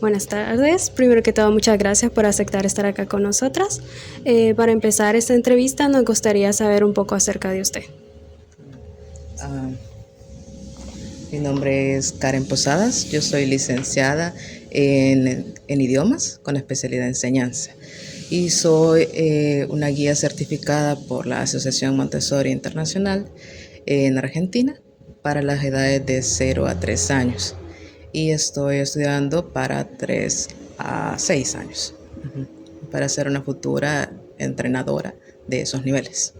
Buenas tardes. Primero que todo, muchas gracias por aceptar estar acá con nosotras. Para empezar esta entrevista, nos gustaría saber un poco acerca de usted. Ah, Mi nombre es Karen Posadas, yo soy licenciada en idiomas con especialidad en enseñanza y soy una guía certificada por la Asociación Montessori Internacional en Argentina para las edades de 0 a 3 años y estoy estudiando para 3 a 6 años para ser una futura entrenadora de esos niveles.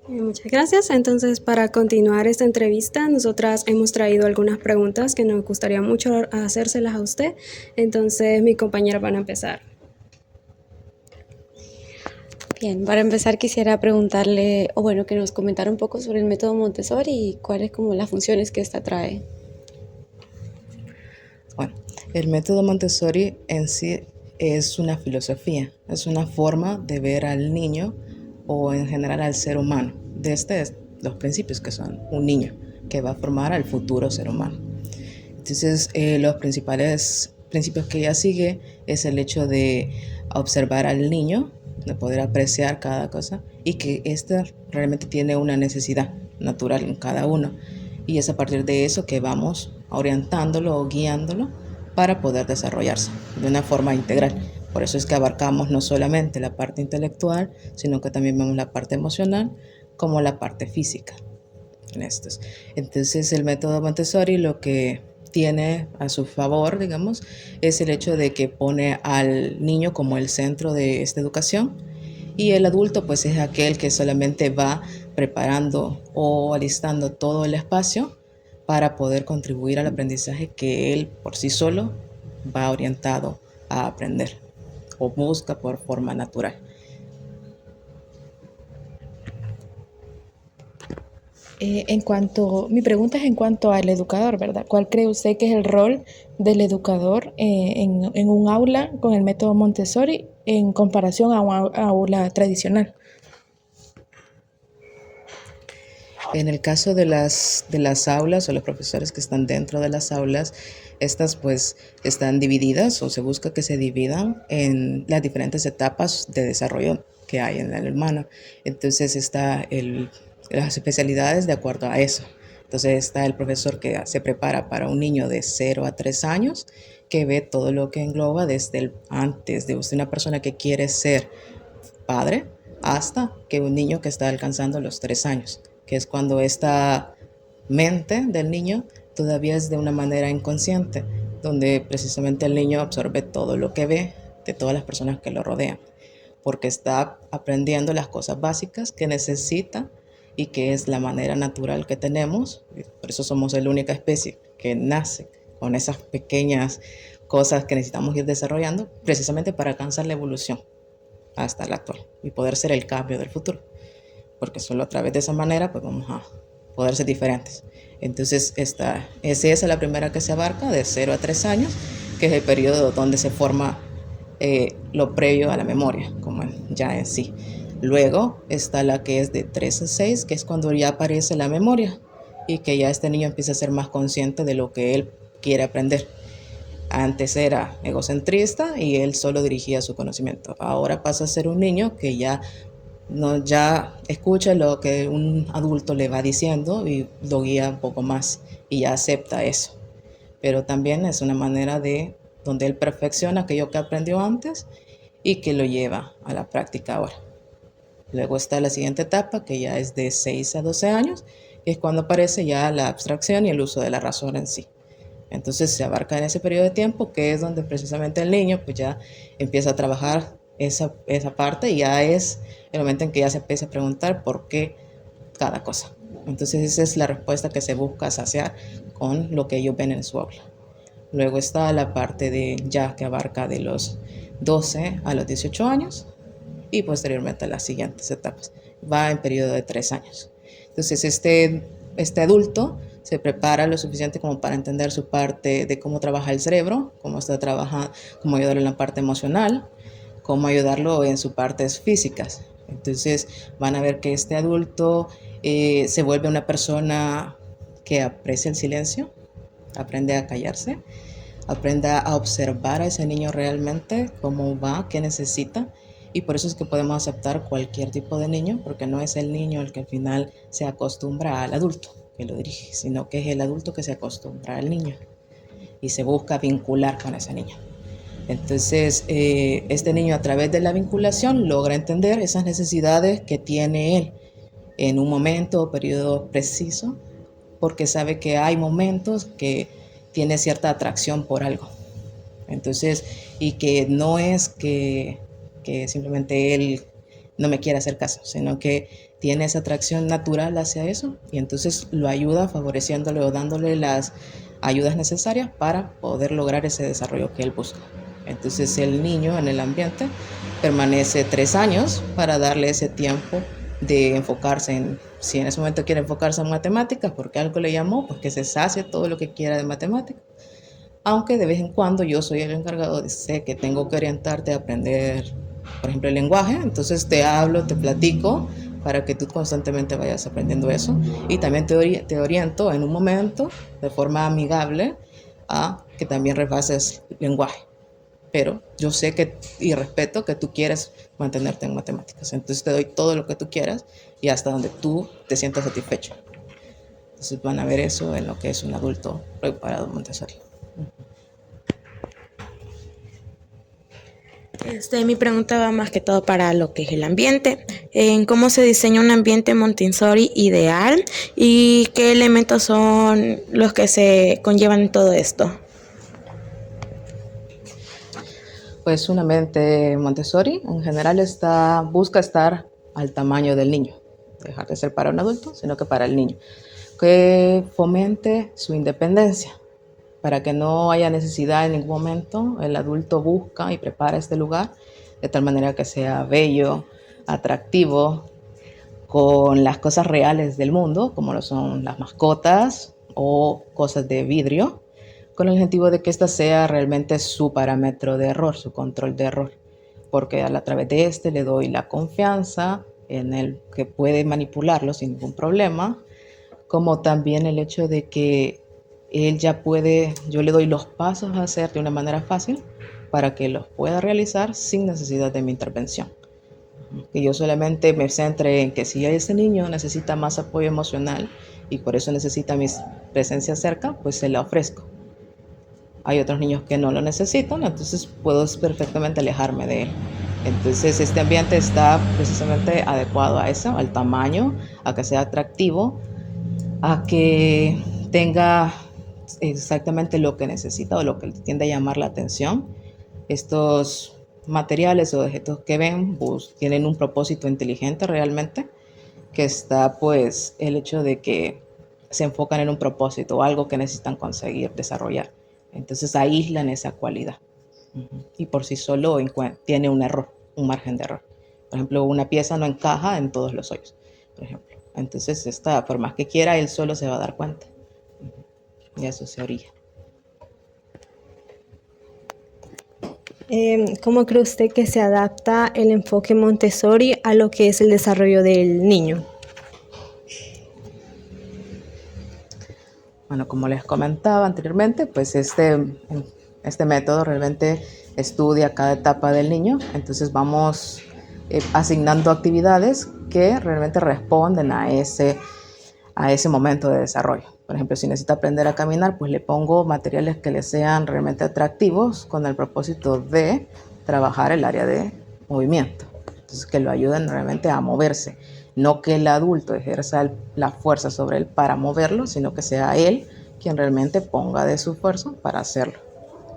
Muchas gracias. Entonces, para continuar esta entrevista, nosotras hemos traído algunas preguntas que nos gustaría mucho hacérselas a usted. Entonces, mis compañeras van a empezar. Bien, para empezar quisiera preguntarle, o bueno, que nos comentara un poco sobre el método Montessori y cuáles como las funciones que ésta trae. Bueno, el método Montessori en sí es una filosofía, es una forma de ver al niño o en general al ser humano, desde los principios que son un niño que va a formar al futuro ser humano. Entonces, los principales principios que ella sigue es el hecho de observar al niño, de poder apreciar cada cosa y que ésta realmente tiene una necesidad natural en cada uno. Y es a partir de eso que vamos orientándolo o guiándolo para poder desarrollarse de una forma integral. Por eso es que abarcamos no solamente la parte intelectual, sino que también vemos la parte emocional como la parte física en estos. Entonces el método Montessori lo que tiene a su favor, digamos, es el hecho de que pone al niño como el centro de esta educación y el adulto pues es aquel que solamente va preparando o alistando todo el espacio para poder contribuir al aprendizaje que él por sí solo va orientado a aprender o busca por forma natural. Mi pregunta es en cuanto al educador, ¿verdad? ¿Cuál cree usted que es el rol del educador en un aula con el método Montessori en comparación a una aula tradicional? En el caso de las aulas o los profesores que están dentro de las aulas, estas pues están divididas o se busca que se dividan en las diferentes etapas de desarrollo que hay en el humano. Entonces está las especialidades de acuerdo a eso. Entonces está el profesor que se prepara para un niño de 0 a 3 años, que ve todo lo que engloba desde el antes de usted, una persona que quiere ser padre, hasta que un niño que está alcanzando los 3 años, que es cuando esta mente del niño todavía es de una manera inconsciente, donde precisamente el niño absorbe todo lo que ve de todas las personas que lo rodean, porque está aprendiendo las cosas básicas que necesita y que es la manera natural que tenemos. Por eso somos la única especie que nace con esas pequeñas cosas que necesitamos ir desarrollando precisamente para alcanzar la evolución hasta la actual y poder ser el cambio del futuro, porque solo a través de esa manera pues vamos a poder ser diferentes. Entonces esa es la primera que se abarca de 0 a 3 años, que es el periodo donde se forma lo previo a la memoria, como ya en sí. Luego está la que es de 3 a 6, que es cuando ya aparece la memoria y que ya este niño empieza a ser más consciente de lo que él quiere aprender. Antes era egocentrista y él solo dirigía su conocimiento. Ahora pasa a ser un niño que ya no ya escucha lo que un adulto le va diciendo y lo guía un poco más y ya acepta eso. Pero también es una manera de donde él perfecciona aquello que aprendió antes y que lo lleva a la práctica ahora. Luego está la siguiente etapa, que ya es de 6 a 12 años, que es cuando aparece ya la abstracción y el uso de la razón en sí. Entonces se abarca en ese periodo de tiempo, que es donde precisamente el niño pues ya empieza a trabajar esa parte y ya es el momento en que ya se empieza a preguntar por qué cada cosa. Entonces esa es la respuesta que se busca saciar con lo que ellos ven en su aula. Luego está la parte de ya que abarca de los 12 a los 18 años y posteriormente las siguientes etapas. Va en periodo de 3 años. Entonces este adulto se prepara lo suficiente como para entender su parte de cómo trabaja el cerebro, cómo está trabajando, cómo ayudarlo en la parte emocional, cómo ayudarlo en sus partes físicas. Entonces van a ver que este adulto se vuelve una persona que aprecia el silencio, aprende a callarse, aprende a observar a ese niño realmente, cómo va, qué necesita. Y por eso es que podemos aceptar cualquier tipo de niño, porque no es el niño el que al final se acostumbra al adulto que lo dirige, sino que es el adulto que se acostumbra al niño y se busca vincular con ese niño. Entonces, este niño a través de la vinculación logra entender esas necesidades que tiene él en un momento o periodo preciso, porque sabe que hay momentos que tiene cierta atracción por algo. Entonces, y que no es que simplemente él no me quiere hacer caso, sino que tiene esa atracción natural hacia eso y entonces lo ayuda favoreciéndole o dándole las ayudas necesarias para poder lograr ese desarrollo que él busca. Entonces el niño en el ambiente permanece 3 años para darle ese tiempo de enfocarse en, si en ese momento quiere enfocarse en matemáticas, porque algo le llamó, pues que se sacie todo lo que quiera de matemáticas. Aunque de vez en cuando yo soy el encargado de, sé que tengo que orientarte a aprender, por ejemplo, el lenguaje, entonces te hablo, te platico para que tú constantemente vayas aprendiendo eso. Y también te oriento en un momento, de forma amigable, a que también repases lenguaje. Pero yo sé que y respeto que tú quieres mantenerte en matemáticas. Entonces te doy todo lo que tú quieras y hasta donde tú te sientas satisfecho. Entonces van a ver eso en lo que es un adulto preparado Montessori. Mi pregunta va más que todo para lo que es el ambiente, en cómo se diseña un ambiente Montessori ideal y qué elementos son los que se conllevan en todo esto. Pues una mente Montessori en general busca estar al tamaño del niño, dejar de ser para un adulto, sino que para el niño, que fomente su independencia, para que no haya necesidad en ningún momento. El adulto busca y prepara este lugar de tal manera que sea bello, atractivo, con las cosas reales del mundo, como lo son las mascotas o cosas de vidrio, con el objetivo de que esta sea realmente su parámetro de error, su control de error, porque a través de este le doy la confianza en el que puede manipularlo sin ningún problema, como también el hecho de que él ya puede, yo le doy los pasos a hacer de una manera fácil para que los pueda realizar sin necesidad de mi intervención. Que yo solamente me centre en que si ese niño necesita más apoyo emocional y por eso necesita mi presencia cerca, pues se la ofrezco. Hay otros niños que no lo necesitan, entonces puedo perfectamente alejarme de él. Entonces este ambiente está precisamente adecuado a eso, al tamaño, a que sea atractivo, a que tenga exactamente lo que necesita o lo que tiende a llamar la atención. Estos materiales o objetos que ven tienen un propósito inteligente realmente, que está pues el hecho de que se enfocan en un propósito o algo que necesitan conseguir desarrollar. Entonces aíslan esa cualidad. Y por sí solo tiene un error, un margen de error. Por ejemplo, una pieza no encaja en todos los hoyos, por ejemplo. Entonces, por más que quiera, él solo se va a dar cuenta. Y eso se orilla. ¿Cómo cree usted que se adapta el enfoque Montessori a lo que es el desarrollo del niño? Bueno, como les comentaba anteriormente, pues este método realmente estudia cada etapa del niño. Entonces vamos asignando actividades que realmente responden a ese momento de desarrollo. Por ejemplo, si necesita aprender a caminar, pues le pongo materiales que le sean realmente atractivos con el propósito de trabajar el área de movimiento. Entonces, que lo ayuden realmente a moverse. No que el adulto ejerza la fuerza sobre él para moverlo, sino que sea él quien realmente ponga de su esfuerzo para hacerlo.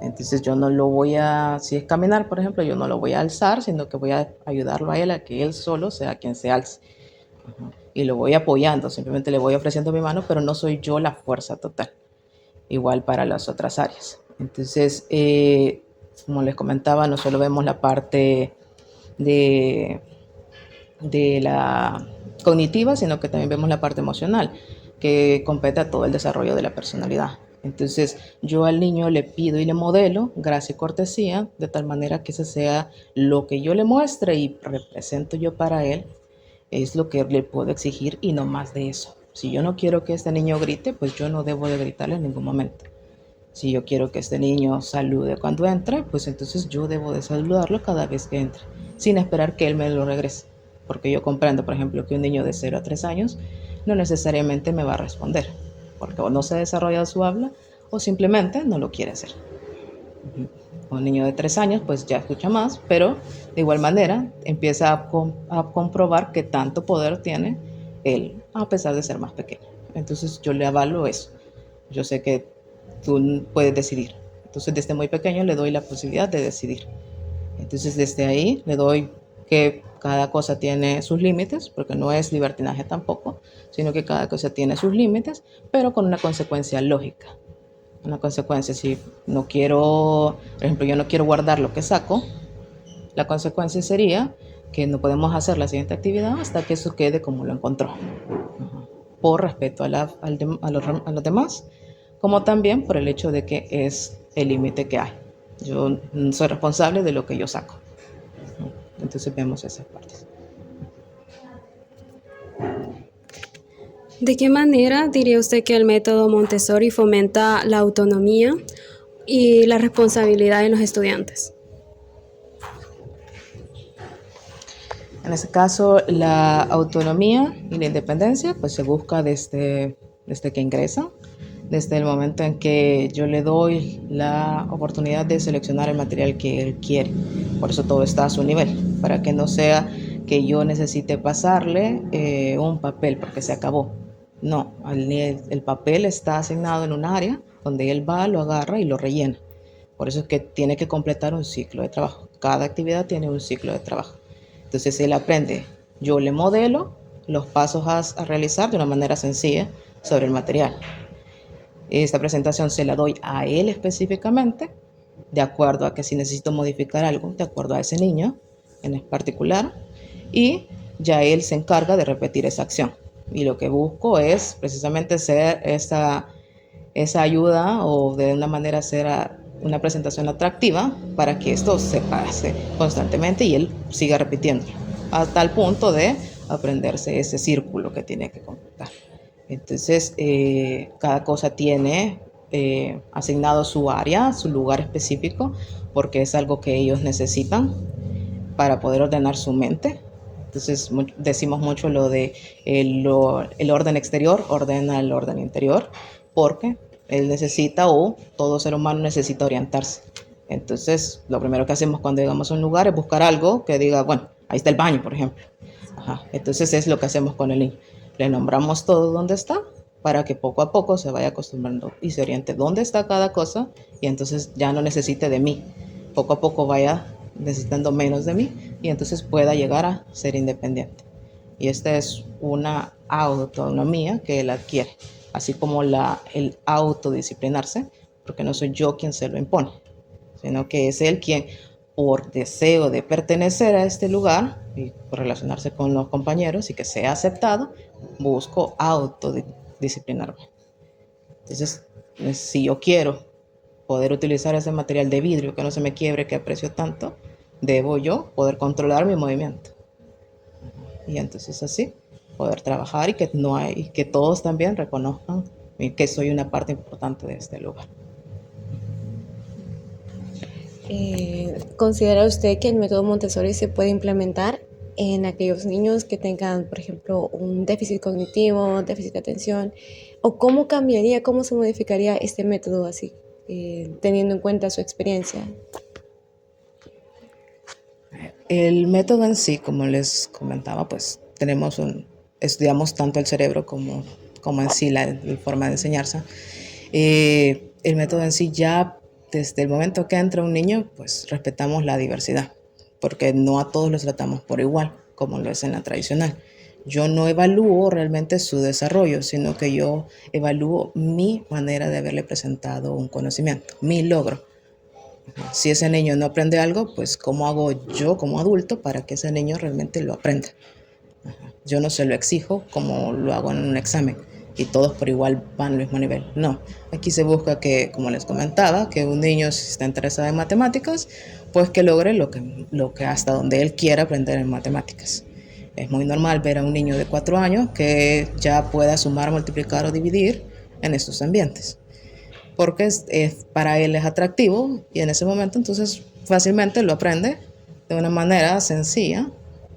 Entonces yo no lo voy a, si es caminar, por ejemplo, yo no lo voy a alzar, sino que voy a ayudarlo a él a que él solo sea quien se alce. Y lo voy apoyando, simplemente le voy ofreciendo mi mano, pero no soy yo la fuerza total. Igual para las otras áreas. Entonces, como les comentaba, no solo vemos la parte de la cognitiva, sino que también vemos la parte emocional, que compete a todo el desarrollo de la personalidad. Entonces, yo al niño le pido y le modelo gracia y cortesía, de tal manera que ese sea lo que yo le muestre y represento yo para él, es lo que le puedo exigir y no más de eso. Si yo no quiero que este niño grite, pues yo no debo de gritarle en ningún momento. Si yo quiero que este niño salude cuando entre, pues entonces yo debo de saludarlo cada vez que entre, sin esperar que él me lo regrese. Porque yo comprendo, por ejemplo, que un niño de 0 a 3 años no necesariamente me va a responder, porque o no se ha desarrollado su habla o simplemente no lo quiere hacer. Un niño de 3 años pues ya escucha más, pero de igual manera empieza a comprobar qué tanto poder tiene él, a pesar de ser más pequeño. Entonces yo le avalo eso. Yo sé que tú puedes decidir. Entonces desde muy pequeño le doy la posibilidad de decidir. Entonces desde ahí le doy que cada cosa tiene sus límites, porque no es libertinaje tampoco, sino que cada cosa tiene sus límites, pero con una consecuencia lógica. Una consecuencia, si no quiero, por ejemplo, yo no quiero guardar lo que saco, la consecuencia sería que no podemos hacer la siguiente actividad hasta que eso quede como lo encontró. Por respeto a los demás, como también por el hecho de que es el límite que hay. Yo soy responsable de lo que yo saco. Entonces vemos esas partes. ¿De qué manera diría usted que el método Montessori fomenta la autonomía y la responsabilidad en los estudiantes? En este caso, la autonomía y la independencia pues se busca desde que ingresan, desde el momento en que yo le doy la oportunidad de seleccionar el material que él quiere. Por eso todo está a su nivel, para que no sea que yo necesite pasarle un papel porque se acabó. No, el papel está asignado en un área donde él va, lo agarra y lo rellena. Por eso es que tiene que completar un ciclo de trabajo. Cada actividad tiene un ciclo de trabajo. Entonces él aprende, yo le modelo los pasos a realizar de una manera sencilla sobre el material. Esta presentación se la doy a él específicamente, de acuerdo a que si necesito modificar algo, de acuerdo a ese niño en particular, y ya él se encarga de repetir esa acción. Y lo que busco es precisamente ser esa ayuda o de una manera hacer una presentación atractiva para que esto se pase constantemente y él siga repitiendo hasta el punto de aprenderse ese círculo que tiene que completar. Entonces, cada cosa tiene asignado su área, su lugar específico, porque es algo que ellos necesitan para poder ordenar su mente. Entonces decimos mucho lo de el orden exterior ordena el orden interior, porque él necesita, o todo ser humano necesita orientarse. Entonces lo primero que hacemos cuando llegamos a un lugar es buscar algo que diga, bueno, ahí está el baño, por ejemplo. Entonces es lo que hacemos con el niño. Le nombramos todo donde está para que poco a poco se vaya acostumbrando y se oriente dónde está cada cosa, y entonces ya no necesite de mí. Poco a poco vaya necesitando menos de mí y entonces pueda llegar a ser independiente. Y esta es una autonomía que él adquiere, así como el autodisciplinarse, porque no soy yo quien se lo impone, sino que es él quien, por deseo de pertenecer a este lugar y por relacionarse con los compañeros y que sea aceptado, busco autodisciplinarme. Entonces, si yo quiero poder utilizar ese material de vidrio que no se me quiebre, que aprecio tanto, debo yo poder controlar mi movimiento. Y entonces así poder trabajar y que todos también reconozcan que soy una parte importante de este lugar. ¿Considera usted que el método Montessori se puede implementar en aquellos niños que tengan, por ejemplo, un déficit cognitivo, déficit de atención? ¿O cómo cambiaría, cómo se modificaría este método así, teniendo en cuenta su experiencia? El método en sí, como les comentaba, pues estudiamos tanto el cerebro como en sí la forma de enseñarse. El método en sí, ya desde el momento que entra un niño, pues respetamos la diversidad, porque no a todos los tratamos por igual, como lo es en la tradicional. Yo no evalúo realmente su desarrollo, sino que yo evalúo mi manera de haberle presentado un conocimiento, mi logro. Si ese niño no aprende algo, pues ¿cómo hago yo como adulto para que ese niño realmente lo aprenda? Yo no se lo exijo como lo hago en un examen y todos por igual van al mismo nivel. No, aquí se busca que, como les comentaba, que un niño, si está interesado en matemáticas, pues que logre lo que hasta donde él quiera aprender en matemáticas. Es muy normal ver a un niño de 4 años que ya pueda sumar, multiplicar o dividir en estos ambientes. porque para él es atractivo y en ese momento entonces fácilmente lo aprende de una manera sencilla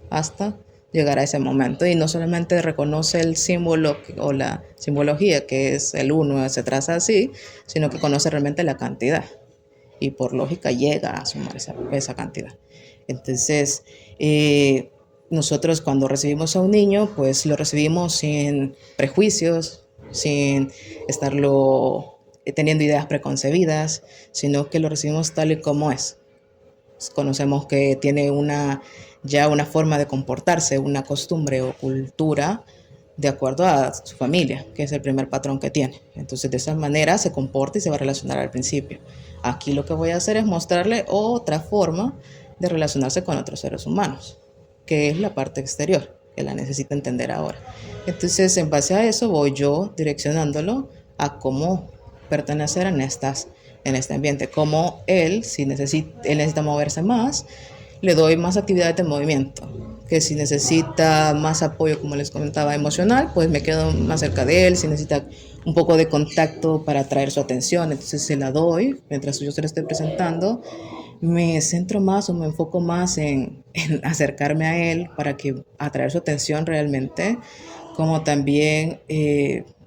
hasta llegar a ese momento y no solamente reconoce el símbolo o la simbología que es el uno, se traza así, sino que conoce realmente la cantidad y por lógica llega a sumar esa cantidad. Entonces, nosotros cuando recibimos a un niño, pues lo recibimos sin prejuicios, sin estarlo teniendo ideas preconcebidas, sino que lo recibimos tal y como es. Conocemos que tiene ya una forma de comportarse, una costumbre o cultura de acuerdo a su familia, que es el primer patrón que tiene. Entonces, de esa manera se comporta y se va a relacionar al principio. Aquí lo que voy a hacer es mostrarle otra forma de relacionarse con otros seres humanos, que es la parte exterior, que la necesita entender ahora. Entonces, en base a eso, voy yo direccionándolo a cómo pertenecer en este ambiente. Como él necesita moverse más, le doy más actividades de movimiento. Que si necesita más apoyo, como les comentaba, emocional, pues me quedo más cerca de él. Si necesita un poco de contacto para atraer su atención, entonces se la doy mientras yo se la estoy presentando. Me centro más o me enfoco más en acercarme a él para que atraer su atención realmente. Como también,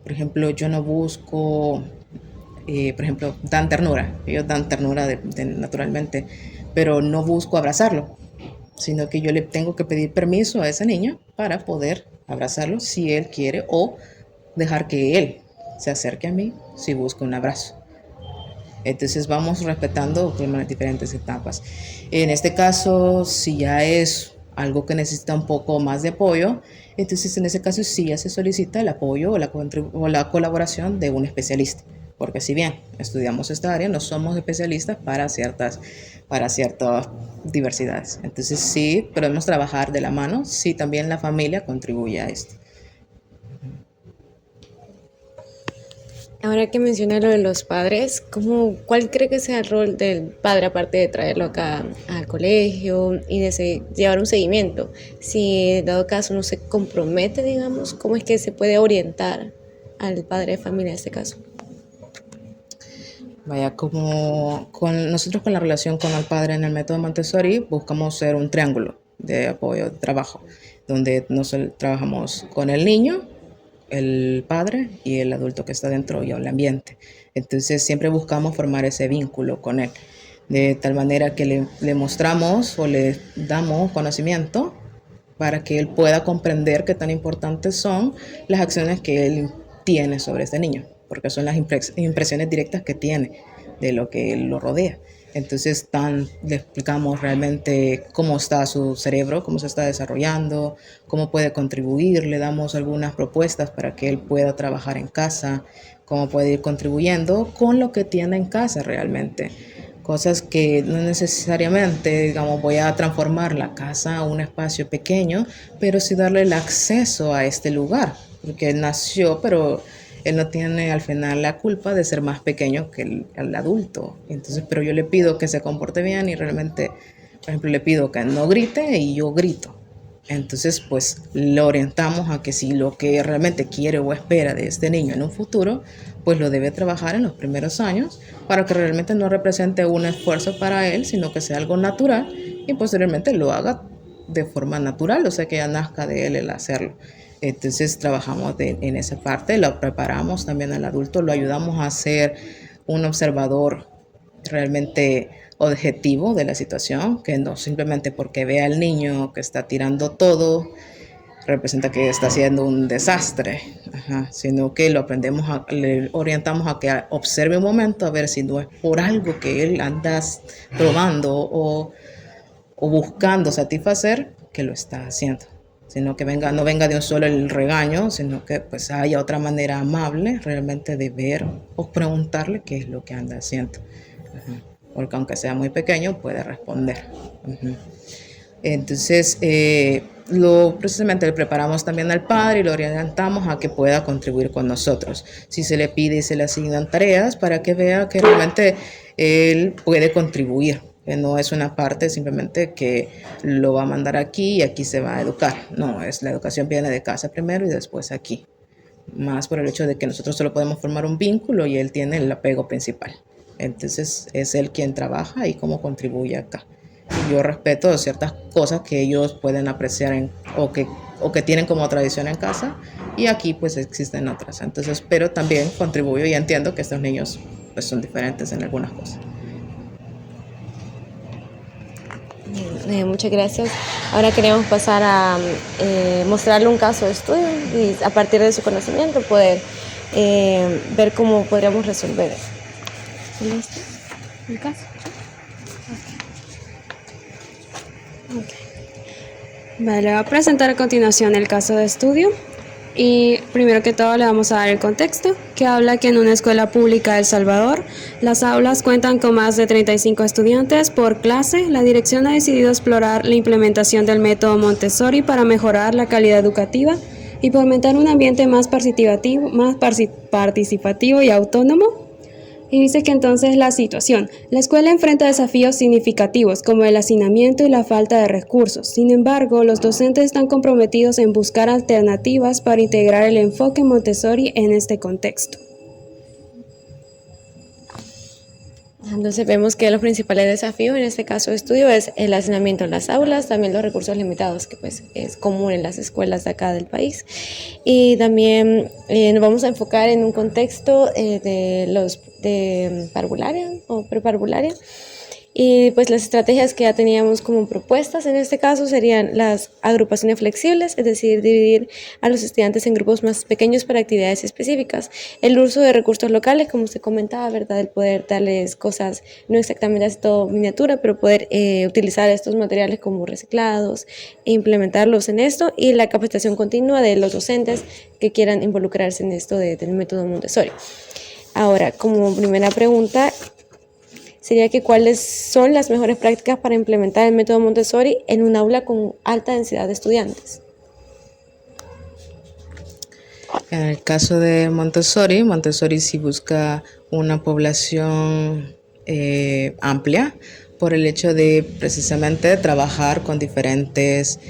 por ejemplo, yo no busco, por ejemplo, dan ternura. Ellos dan ternura naturalmente, pero no busco abrazarlo, sino que yo le tengo que pedir permiso a ese niño para poder abrazarlo si él quiere o dejar que él se acerque a mí si busca un abrazo. Entonces vamos respetando las diferentes etapas. En este caso, si ya es algo que necesita un poco más de apoyo, entonces en ese caso sí ya se solicita el apoyo o la colaboración de un especialista. Porque si bien estudiamos esta área, no somos especialistas para ciertas diversidades. Entonces sí podemos trabajar de la mano si también la familia contribuye a esto. Ahora que menciona lo de los padres, ¿cuál cree que sea el rol del padre aparte de traerlo acá al colegio y de llevar un seguimiento? Si en dado caso no se compromete, digamos, ¿cómo es que se puede orientar al padre de familia en este caso? Vaya, como nosotros con la relación con el padre en el método Montessori buscamos ser un triángulo de apoyo, de trabajo, donde trabajamos con el niño, el padre y el adulto que está dentro y el ambiente. Entonces siempre buscamos formar ese vínculo con él, de tal manera que le mostramos o le damos conocimiento para que él pueda comprender qué tan importantes son las acciones que él tiene sobre este niño, porque son las impresiones directas que tiene de lo que lo rodea. Entonces le explicamos realmente cómo está su cerebro, cómo se está desarrollando, cómo puede contribuir, le damos algunas propuestas para que él pueda trabajar en casa, cómo puede ir contribuyendo con lo que tiene en casa realmente. Cosas que no necesariamente, digamos, voy a transformar la casa a un espacio pequeño, pero sí darle el acceso a este lugar, porque él nació, pero él no tiene al final la culpa de ser más pequeño que el adulto. Entonces, pero yo le pido que se comporte bien y realmente, por ejemplo, le pido que no grite y yo grito. Entonces, pues lo orientamos a que si lo que realmente quiere o espera de este niño en un futuro, pues lo debe trabajar en los primeros años para que realmente no represente un esfuerzo para él, sino que sea algo natural y posteriormente lo haga de forma natural, o sea que ya nazca de él el hacerlo. Entonces trabajamos en esa parte, lo preparamos también al adulto, lo ayudamos a ser un observador realmente objetivo de la situación, que no simplemente porque vea al niño que está tirando todo, representa que está haciendo un desastre, sino que le orientamos a que observe un momento a ver si no es por algo que él anda probando o buscando satisfacer que lo está haciendo, sino que no venga de un solo el regaño, sino que pues haya otra manera amable realmente de ver o preguntarle qué es lo que anda haciendo. Porque aunque sea muy pequeño puede responder. Entonces precisamente le preparamos también al padre y lo orientamos a que pueda contribuir con nosotros. Si se le pide y se le asignan tareas para que vea que realmente él puede contribuir, que no es una parte simplemente que lo va a mandar aquí y aquí se va a educar. No, la educación viene de casa primero y después aquí. más por el hecho de que nosotros solo podemos formar un vínculo y él tiene el apego principal. Entonces es él quien trabaja y cómo contribuye acá. Y yo respeto ciertas cosas que ellos pueden apreciar o que tienen como tradición en casa, y aquí pues existen otras. Entonces, pero también contribuyo y entiendo que estos niños pues son diferentes en algunas cosas. Muchas gracias. Ahora queremos pasar a mostrarle un caso de estudio y a partir de su conocimiento poder ver cómo podríamos resolver el caso. Vale, voy a presentar a continuación el caso de estudio. Y primero que todo le vamos a dar el contexto, que habla que en una escuela pública de El Salvador, las aulas cuentan con más de 35 estudiantes por clase. La dirección ha decidido explorar la implementación del método Montessori para mejorar la calidad educativa y fomentar un ambiente más participativo y autónomo. Y dice que entonces la situación. La escuela enfrenta desafíos significativos como el hacinamiento y la falta de recursos. Sin embargo, los docentes están comprometidos en buscar alternativas para integrar el enfoque Montessori en este contexto. Entonces vemos que los principales desafíos en este caso de estudio es el hacinamiento en las aulas, también los recursos limitados, que pues es común en las escuelas de acá del país. Y también nos vamos a enfocar en un contexto de parvularia o preparvularia. Y pues las estrategias que ya teníamos como propuestas en este caso serían las agrupaciones flexibles, es decir, dividir a los estudiantes en grupos más pequeños para actividades específicas. El uso de recursos locales, como se comentaba, ¿verdad? El poder darles cosas, no exactamente así todo miniatura, pero poder utilizar estos materiales como reciclados e implementarlos en esto, y la capacitación continua de los docentes que quieran involucrarse en esto del método Montessori. Ahora, como primera pregunta, sería que cuáles son las mejores prácticas para implementar el método Montessori en un aula con alta densidad de estudiantes. En el caso de Montessori sí busca una población amplia por el hecho de precisamente trabajar con diferentes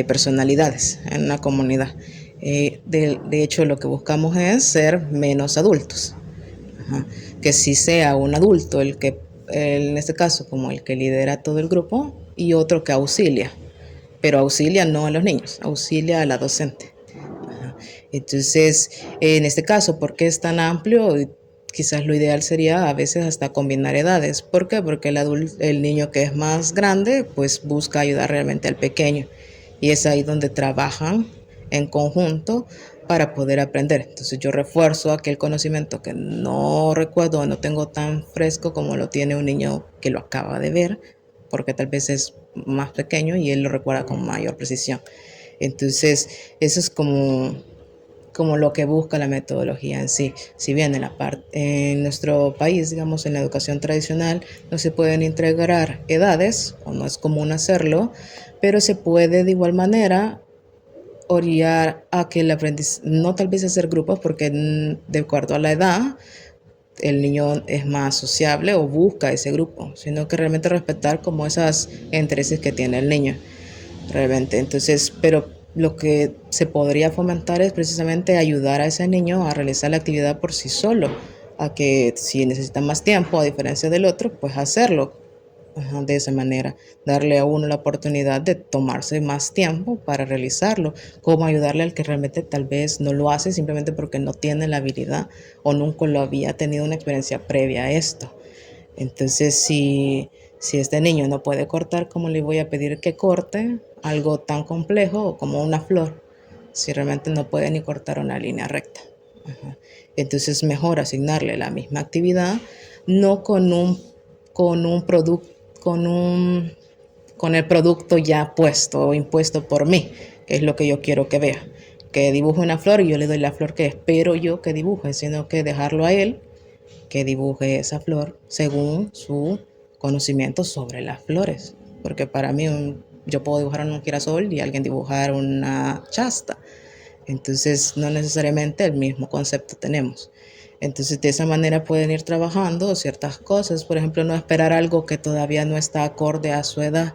personalidades en una comunidad. De hecho, lo que buscamos es ser menos adultos. Que sí sea un adulto el que, en este caso, como el que lidera todo el grupo, y otro que auxilia, pero auxilia no a los niños, auxilia a la docente. Entonces, en este caso, ¿por qué es tan amplio? Quizás lo ideal sería a veces hasta combinar edades. ¿Por qué? Porque el niño que es más grande, pues busca ayudar realmente al pequeño, y es ahí donde trabajan en conjunto para poder aprender. Entonces yo refuerzo aquel conocimiento que no recuerdo, no tengo tan fresco como lo tiene un niño que lo acaba de ver, porque tal vez es más pequeño y él lo recuerda con mayor precisión. Entonces eso es como lo que busca la metodología en sí. Si bien en nuestro país, digamos, en la educación tradicional no se pueden integrar edades, o no es común hacerlo, pero se puede de igual manera orillar a que el aprendizaje, no tal vez hacer grupos, porque de acuerdo a la edad el niño es más sociable o busca ese grupo, sino que realmente respetar como esas intereses que tiene el niño realmente. Entonces, pero lo que se podría fomentar es precisamente ayudar a ese niño a realizar la actividad por sí solo, a que si necesita más tiempo a diferencia del otro, pues hacerlo de esa manera, darle a uno la oportunidad de tomarse más tiempo para realizarlo, como ayudarle al que realmente tal vez no lo hace simplemente porque no tiene la habilidad o nunca lo había tenido una experiencia previa a esto. Entonces, si este niño no puede cortar, ¿cómo le voy a pedir que corte algo tan complejo como una flor, si realmente no puede ni cortar una línea recta? Entonces, mejor asignarle la misma actividad, no con el producto ya puesto o impuesto por mí, que es lo que yo quiero que vea, que dibuje una flor y yo le doy la flor que espero yo que dibuje, sino que dejarlo a él que dibuje esa flor según su conocimiento sobre las flores, porque para mí yo puedo dibujar un girasol y alguien dibujar una chasta, entonces no necesariamente el mismo concepto tenemos. Entonces de esa manera pueden ir trabajando ciertas cosas, por ejemplo, no esperar algo que todavía no está acorde a su edad,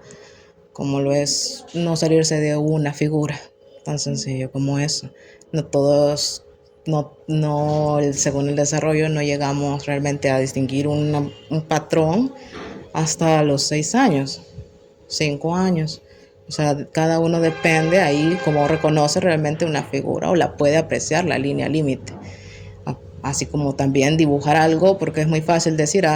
como lo es no salirse de una figura tan sencillo como eso. No todos según el desarrollo, no llegamos realmente a distinguir un patrón hasta los 6 años, 5 años. O sea, cada uno depende ahí cómo reconoce realmente una figura o la puede apreciar, la línea límite. Así como también dibujar algo, porque es muy fácil decir,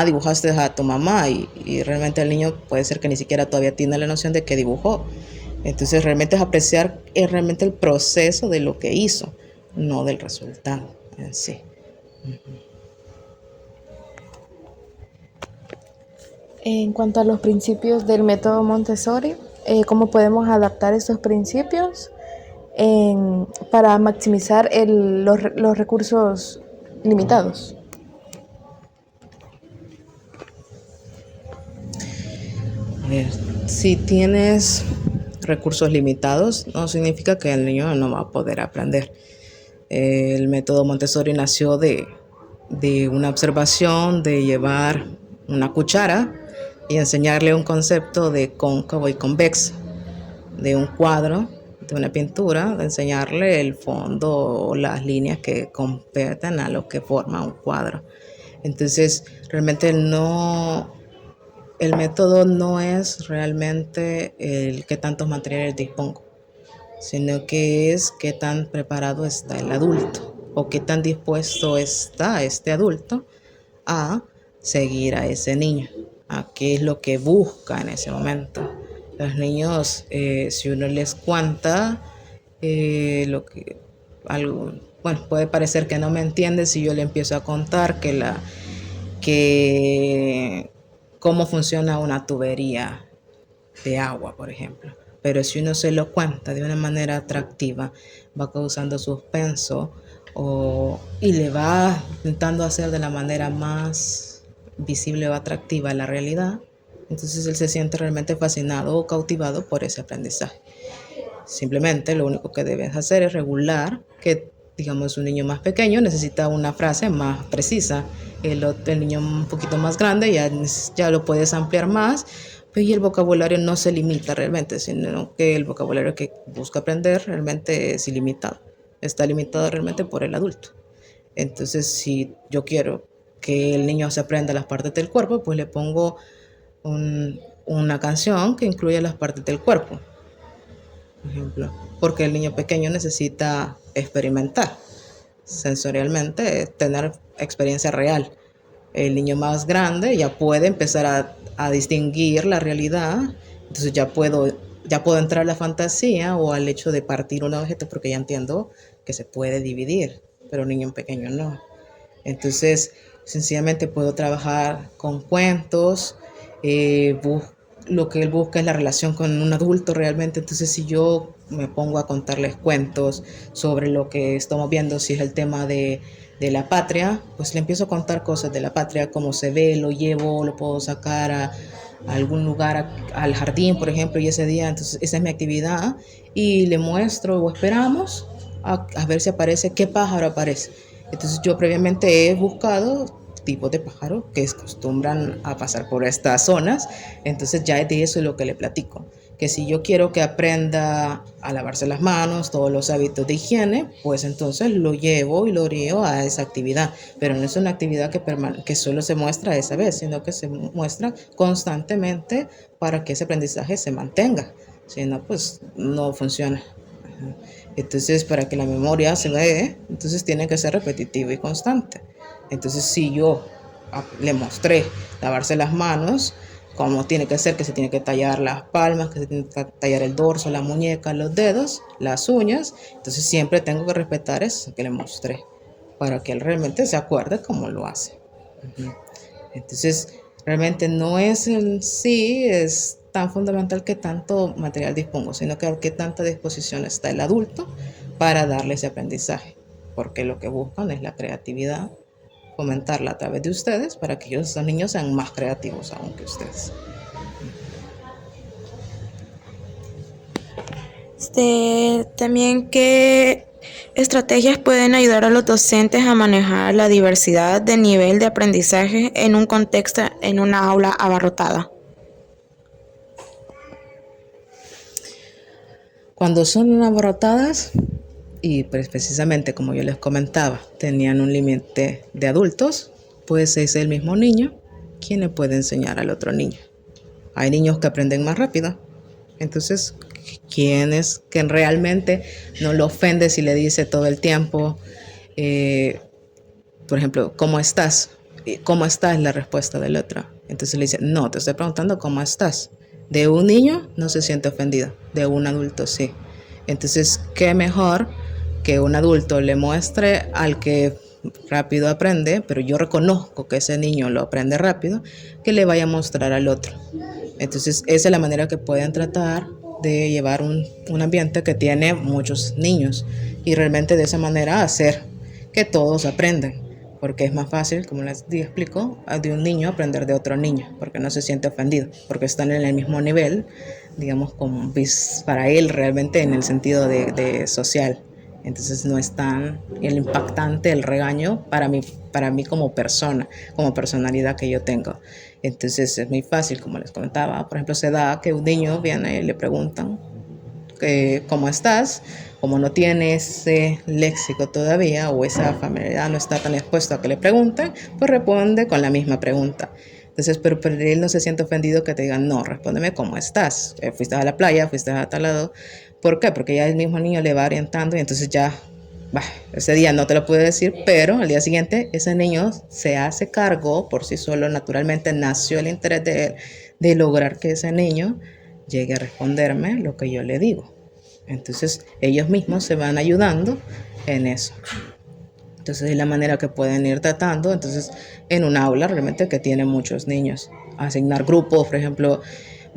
dibujaste a tu mamá y realmente el niño puede ser que ni siquiera todavía tiene la noción de que dibujó. Entonces realmente es apreciar realmente el proceso de lo que hizo, no del resultado en sí. En cuanto a los principios del método Montessori, ¿cómo podemos adaptar esos principios para maximizar los recursos limitados? Si tienes recursos limitados, no significa que el niño no va a poder aprender. El método Montessori nació de una observación de llevar una cuchara y enseñarle un concepto de cóncavo y convexo, de un cuadro, de una pintura, de enseñarle el fondo o las líneas que competen a lo que forma un cuadro. Entonces, realmente el método no es realmente el qué tantos materiales dispongo, sino que es qué tan preparado está el adulto o qué tan dispuesto está este adulto a seguir a ese niño, a qué es lo que busca en ese momento. Los niños, si uno les cuenta bueno, puede parecer que no me entiende si yo le empiezo a contar que cómo funciona una tubería de agua, por ejemplo. Pero si uno se lo cuenta de una manera atractiva, va causando suspenso y le va intentando hacer de la manera más visible o atractiva la realidad, entonces él se siente realmente fascinado o cautivado por ese aprendizaje. Simplemente lo único que debes hacer es regular que, digamos, un niño más pequeño necesita una frase más precisa. El niño un poquito más grande ya lo puedes ampliar más, y el vocabulario no se limita realmente, sino que el vocabulario que busca aprender realmente es ilimitado. Está limitado realmente por el adulto. Entonces, si yo quiero que el niño se aprenda las partes del cuerpo, pues le pongo una canción que incluya las partes del cuerpo, por ejemplo, porque el niño pequeño necesita experimentar sensorialmente, tener experiencia real. El niño más grande ya puede empezar a distinguir la realidad, entonces ya puedo entrar a la fantasía o al hecho de partir un objeto porque ya entiendo que se puede dividir, pero un niño pequeño no. Entonces, sencillamente puedo trabajar con cuentos, lo que él busca es la relación con un adulto realmente. Entonces, si yo me pongo a contarles cuentos sobre lo que estamos viendo, si es el tema de la patria, pues le empiezo a contar cosas de la patria, cómo se ve, lo puedo sacar a algún lugar, al jardín, por ejemplo, y ese día, entonces esa es mi actividad, y le muestro o esperamos a ver si aparece, qué pájaro aparece. Entonces yo previamente he buscado tipos de pájaros que acostumbran a pasar por estas zonas, entonces ya es de eso lo que le platico. Que si yo quiero que aprenda a lavarse las manos, todos los hábitos de higiene, pues entonces lo llevo y lo orillo a esa actividad. Pero no es una actividad que solo se muestra esa vez, sino que se muestra constantemente para que ese aprendizaje se mantenga. Si no, pues no funciona. Entonces, para que la memoria se dé, entonces tiene que ser repetitivo y constante. Entonces, si yo le mostré lavarse las manos, como tiene que ser, que se tiene que tallar las palmas, que se tiene que tallar el dorso, la muñeca, los dedos, las uñas, entonces siempre tengo que respetar eso que le mostré, para que él realmente se acuerde cómo lo hace. Entonces, realmente no es en sí, es tan fundamental que tanto material dispongo, sino que qué tanta disposición está el adulto para darle ese aprendizaje, porque lo que buscan es la creatividad, fomentarla a través de ustedes para que esos niños sean más creativos aún que ustedes. También, ¿qué estrategias pueden ayudar a los docentes a manejar la diversidad de nivel de aprendizaje en un contexto, en una aula abarrotada? Cuando son abarrotadas y pues precisamente como yo les comentaba, tenían un límite de adultos, pues es el mismo niño quien le puede enseñar al otro niño. Hay niños que aprenden más rápido, entonces quien realmente no lo ofende si le dice todo el tiempo, por ejemplo, ¿cómo estás? ¿Cómo estás? Es la respuesta del otro. Entonces le dice, no, te estoy preguntando cómo estás. De un niño no se siente ofendido, de un adulto sí. Entonces, ¿qué mejor que un adulto le muestre al que rápido aprende, pero yo reconozco que ese niño lo aprende rápido, que le vaya a mostrar al otro? Entonces, esa es la manera que pueden tratar de llevar un ambiente que tiene muchos niños y realmente de esa manera hacer que todos aprendan, porque es más fácil, como les explico, de un niño aprender de otro niño, porque no se siente ofendido, porque están en el mismo nivel, digamos, como para él realmente en el sentido de social. Entonces no es tan el impactante el regaño para mí como persona, como personalidad que yo tengo. Entonces es muy fácil, como les comentaba. Por ejemplo, se da que un niño viene y le preguntan ¿cómo estás? Como no tiene ese léxico todavía o esa familiaridad no está tan expuesto a que le pregunten, pues responde con la misma pregunta. Entonces, pero él no se siente ofendido que te digan, no, respóndeme cómo estás. Fuiste a la playa, fuiste a tal lado. ¿Por qué? Porque ya el mismo niño le va orientando y entonces ya, ese día no te lo pude decir, pero al día siguiente ese niño se hace cargo por sí solo, naturalmente nació el interés de él, de lograr que ese niño llegue a responderme lo que yo le digo. Entonces ellos mismos se van ayudando en eso. Entonces es la manera que pueden ir tratando. Entonces en un aula realmente que tiene muchos niños, asignar grupos, por ejemplo,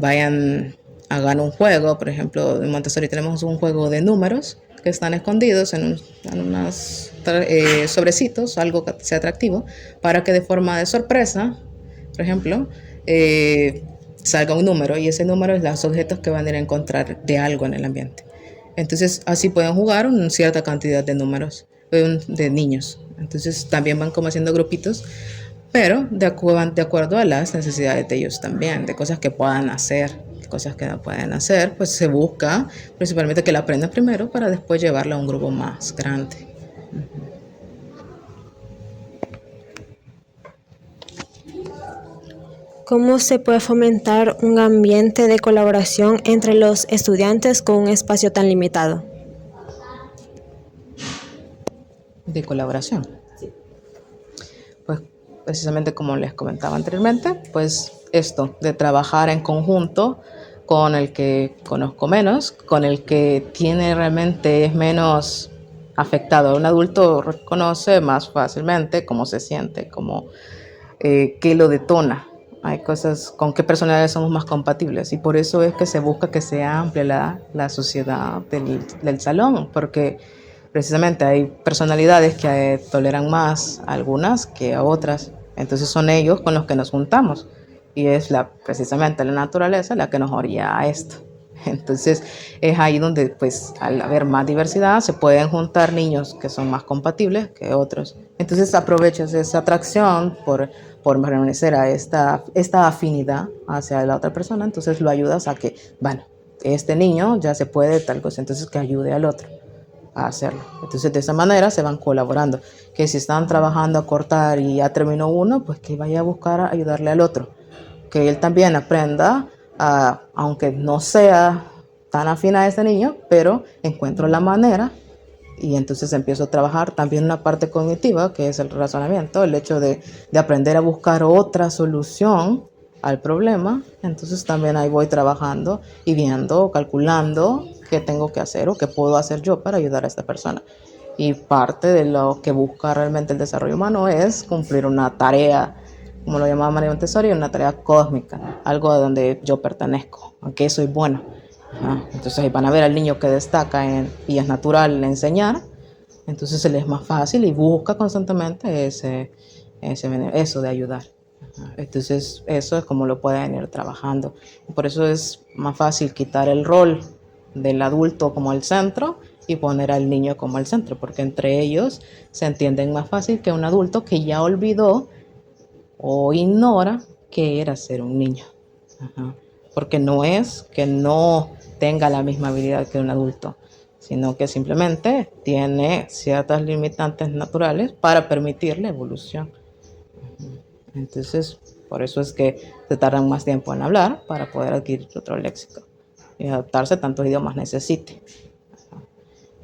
hagan un juego. Por ejemplo, en Montessori tenemos un juego de números que están escondidos en unos sobrecitos, algo que sea atractivo, para que de forma de sorpresa, por ejemplo, salga un número y ese número es los objetos que van a ir a encontrar de algo en el ambiente. Entonces así pueden jugar una cierta cantidad de números, de niños. Entonces también van como haciendo grupitos, pero de acuerdo a las necesidades de ellos también, de cosas que puedan hacer, cosas que no pueden hacer, pues se busca principalmente que la aprendan primero para después llevarla a un grupo más grande. ¿Cómo se puede fomentar un ambiente de colaboración entre los estudiantes con un espacio tan limitado? De colaboración. Pues precisamente como les comentaba anteriormente, pues esto de trabajar en conjunto con el que conozco menos, con el que tiene realmente es menos afectado. Un adulto reconoce más fácilmente cómo se siente, qué lo detona. Hay cosas con qué personalidades somos más compatibles y por eso es que se busca que sea amplia la sociedad del salón, porque precisamente hay personalidades que toleran más a algunas que a otras. Entonces son ellos con los que nos juntamos y es precisamente la naturaleza la que nos orilla a esto. Entonces es ahí donde pues al haber más diversidad se pueden juntar niños que son más compatibles que otros. Entonces aprovechas esa atracción por permanecer a esta afinidad hacia la otra persona, entonces lo ayudas a que, bueno, este niño ya se puede tal cosa, entonces que ayude al otro a hacerlo. Entonces de esa manera se van colaborando, que si están trabajando a cortar y ya terminó uno, pues que vaya a buscar a ayudarle al otro, que él también aprenda, aunque no sea tan afín a ese niño, pero encuentro la manera y entonces empiezo a trabajar también una parte cognitiva, que es el razonamiento, el hecho de aprender a buscar otra solución al problema. Entonces también ahí voy trabajando y viendo, calculando qué tengo que hacer o qué puedo hacer yo para ayudar a esta persona. Y parte de lo que busca realmente el desarrollo humano es cumplir una tarea, como lo llamaba María Montessori, una tarea cósmica, algo a donde yo pertenezco, a que soy bueno. Entonces ahí van a ver al niño que destaca y es natural enseñar, entonces se le es más fácil y busca constantemente eso de ayudar. Entonces eso es como lo pueden ir trabajando. Por eso es más fácil quitar el rol del adulto como el centro y poner al niño como el centro, porque entre ellos se entienden más fácil que un adulto que ya olvidó o ignora qué era ser un niño. Porque no es que no tenga la misma habilidad que un adulto, sino que simplemente tiene ciertas limitantes naturales para permitir la evolución. Entonces, por eso es que se tardan más tiempo en hablar para poder adquirir otro léxico y adaptarse a tantos idiomas necesite.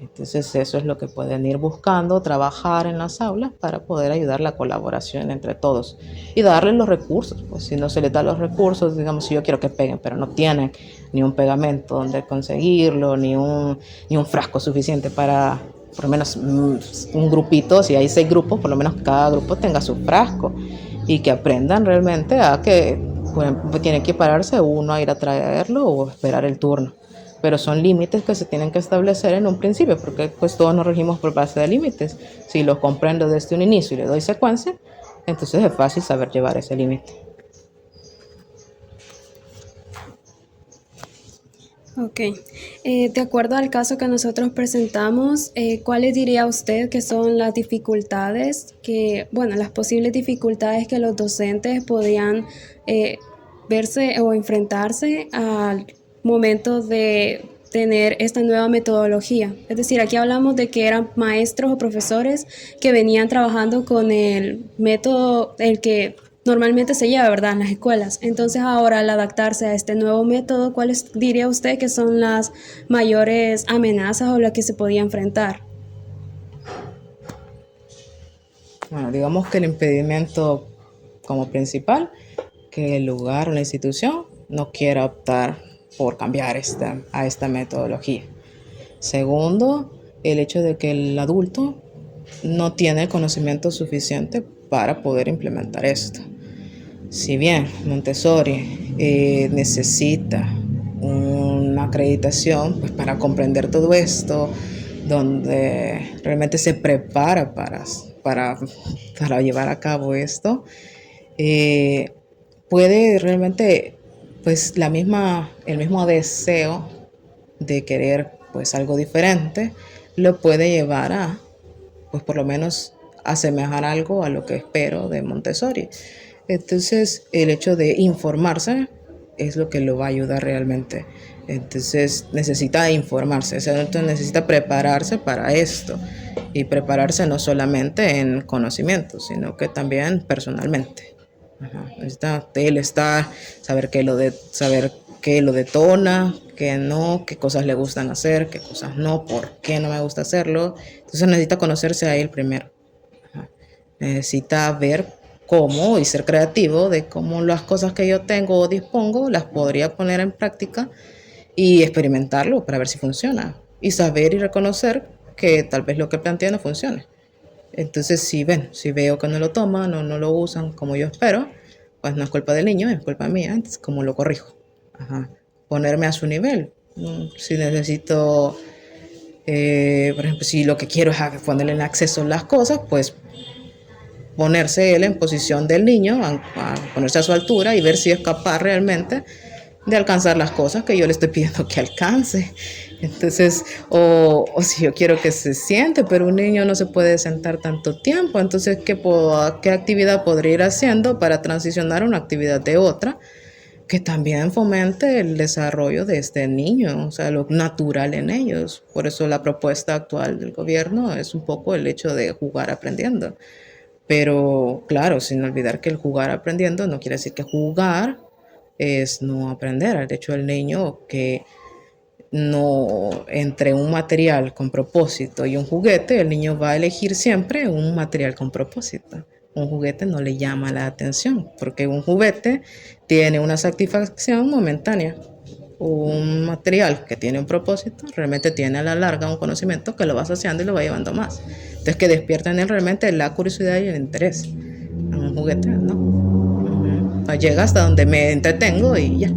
Entonces, eso es lo que pueden ir buscando, trabajar en las aulas para poder ayudar la colaboración entre todos y darles los recursos. Pues si no se les da los recursos, digamos, si yo quiero que peguen, pero no tienen ni un pegamento donde conseguirlo, ni un frasco suficiente para, por lo menos, un grupito, si hay 6 grupos, por lo menos cada grupo tenga su frasco y que aprendan realmente a que, por ejemplo, tiene que pararse uno a ir a traerlo o esperar el turno. Pero son límites que se tienen que establecer en un principio, porque pues todos nos regimos por base de límites. Si los comprendo desde un inicio y le doy secuencia, entonces es fácil saber llevar ese límite. Ok. De acuerdo al caso que nosotros presentamos, ¿cuáles diría usted que son las dificultades las posibles dificultades que los docentes podrían verse o enfrentarse al momento de tener esta nueva metodología? Es decir, aquí hablamos de que eran maestros o profesores que venían trabajando con el método, el que normalmente se lleva, ¿verdad?, en las escuelas. Entonces, ahora al adaptarse a este nuevo método, ¿cuáles diría usted que son las mayores amenazas o las que se podía enfrentar? Bueno, digamos que el impedimento como principal, que el lugar o la institución no quiera optar por cambiar a esta metodología. Segundo, el hecho de que el adulto no tiene el conocimiento suficiente para poder implementar esto. Si bien Montessori necesita una acreditación pues, para comprender todo esto, donde realmente se prepara para llevar a cabo esto, puede realmente, pues el mismo deseo de querer pues algo diferente, lo puede llevar a, pues por lo menos asemejar algo a lo que espero de Montessori. Entonces, el hecho de informarse es lo que lo va a ayudar realmente. Entonces, necesita informarse, entonces necesita prepararse para esto. Y prepararse no solamente en conocimiento, sino que también personalmente. Necesita él saber qué lo detona, qué no, qué cosas le gustan hacer, qué cosas no, por qué no me gusta hacerlo. Entonces necesita conocerse a él primero. Necesita ver cómo y ser creativo de cómo las cosas que yo tengo o dispongo las podría poner en práctica y experimentarlo para ver si funciona. Y saber y reconocer que tal vez lo que plantea no funcione. Entonces, si veo que no lo toman o no lo usan como yo espero, pues no es culpa del niño, es culpa mía. Entonces, ¿cómo lo corrijo? Ponerme a su nivel. Si necesito, por ejemplo, si lo que quiero es ponerle en acceso las cosas, pues ponerse él en posición del niño, a ponerse a su altura y ver si es capaz realmente de alcanzar las cosas que yo le estoy pidiendo que alcance. Entonces, o si yo quiero que se siente, pero un niño no se puede sentar tanto tiempo, entonces, ¿qué actividad podría ir haciendo para transicionar una actividad de otra que también fomente el desarrollo de este niño, o sea, lo natural en ellos? Por eso la propuesta actual del gobierno es un poco el hecho de jugar aprendiendo. Pero claro, sin olvidar que el jugar aprendiendo no quiere decir que jugar es no aprender. De hecho, el niño que no, entre un material con propósito y un juguete, el niño va a elegir siempre un material con propósito. Un juguete no le llama la atención, porque un juguete tiene una satisfacción momentánea. Un material que tiene un propósito realmente tiene a la larga un conocimiento que lo va saciando y lo va llevando más. Entonces, que despierta en él realmente la curiosidad y el interés. En un juguete, no. Llega hasta donde me entretengo y ya.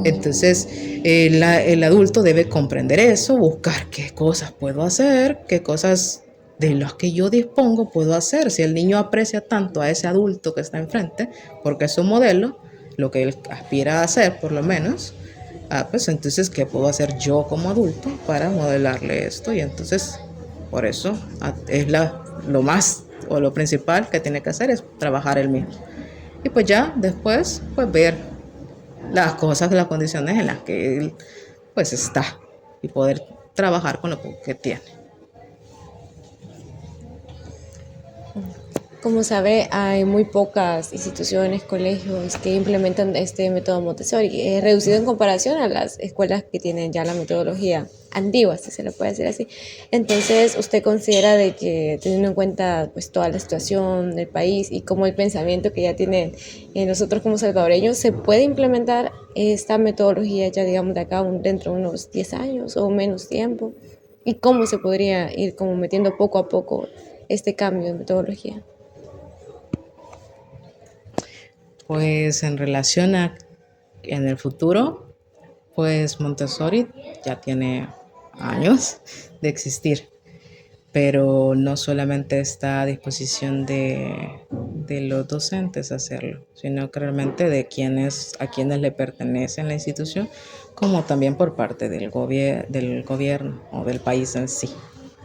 Entonces, el adulto debe comprender eso, buscar qué cosas puedo hacer, qué cosas de las que yo dispongo puedo hacer. Si el niño aprecia tanto a ese adulto que está enfrente, porque es su modelo, lo que él aspira a hacer por lo menos, pues entonces, ¿qué puedo hacer yo como adulto para modelarle esto? Y entonces, por eso es lo más o lo principal que tiene que hacer es trabajar él mismo. Y pues ya después, pues ver las cosas, las condiciones en las que él pues está y poder trabajar con lo que tiene. Como sabe, hay muy pocas instituciones, colegios que implementan este método Montessori, reducido en comparación a las escuelas que tienen ya la metodología antigua, si se le puede decir así. Entonces, ¿usted considera de que, teniendo en cuenta pues toda la situación del país y como el pensamiento que ya tienen nosotros como salvadoreños, se puede implementar esta metodología ya digamos de acá dentro de unos 10 años o menos tiempo? ¿Y cómo se podría ir como metiendo poco a poco este cambio de metodología? Pues en relación a en el futuro, pues Montessori ya tiene años de existir, pero no solamente está a disposición de los docentes hacerlo, sino que realmente de a quienes le pertenece la institución, como también por parte del gobierno o del país en sí.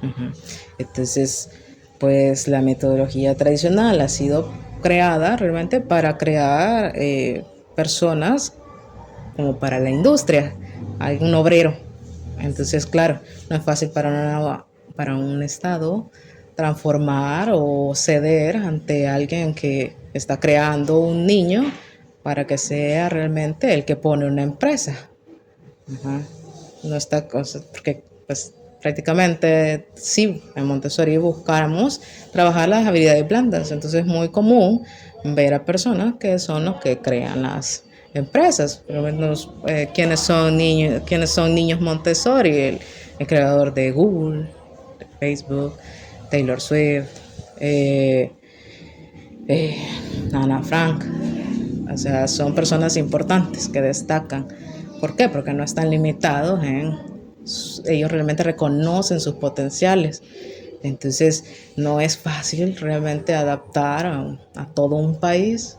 Ujú. Entonces, pues la metodología tradicional ha sido creada realmente para crear personas como para la industria, hay un obrero. Entonces, claro, no es fácil para un Estado transformar o ceder ante alguien que está creando un niño para que sea realmente el que pone una empresa. Ajá. No está cosa, porque pues prácticamente sí, en Montessori buscamos trabajar las habilidades blandas, entonces es muy común ver a personas que son los que crean las empresas, por lo menos quienes son niños Montessori, el creador de Google, de Facebook, Taylor Swift, eh, eh, Ana Frank, o sea, son personas importantes que destacan. ¿Por qué? Porque no están limitados ellos realmente reconocen sus potenciales. Entonces, no es fácil realmente adaptar a todo un país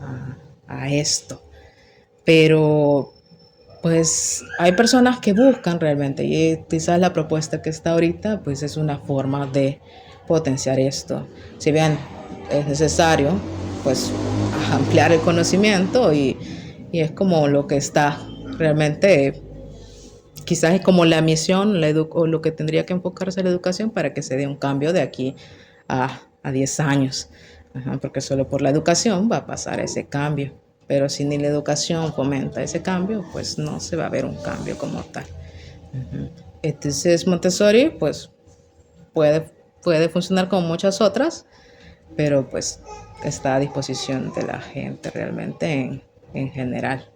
a esto. Pero, pues, hay personas que buscan realmente, y quizás la propuesta que está ahorita, pues, es una forma de potenciar esto. Si bien es necesario, pues, ampliar el conocimiento y es como lo que está realmente, quizás es como la misión o lo que tendría que enfocarse la educación para que se dé un cambio de aquí a 10 años. Ajá, porque solo por la educación va a pasar ese cambio. Pero si ni la educación fomenta ese cambio, pues no se va a ver un cambio como tal. Ujú. Entonces Montessori, pues puede, puede funcionar como muchas otras, pero pues está a disposición de la gente realmente en general.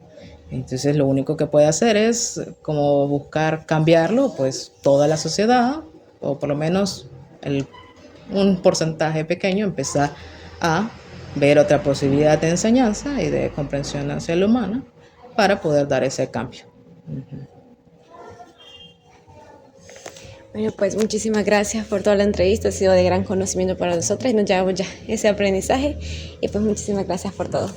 Entonces lo único que puede hacer es como buscar cambiarlo, pues toda la sociedad, o por lo menos un porcentaje pequeño, empezar a ver otra posibilidad de enseñanza y de comprensión hacia el humano para poder dar ese cambio. Bueno, pues muchísimas gracias por toda la entrevista, ha sido de gran conocimiento para nosotras y nos llevamos ya ese aprendizaje y pues muchísimas gracias por todo.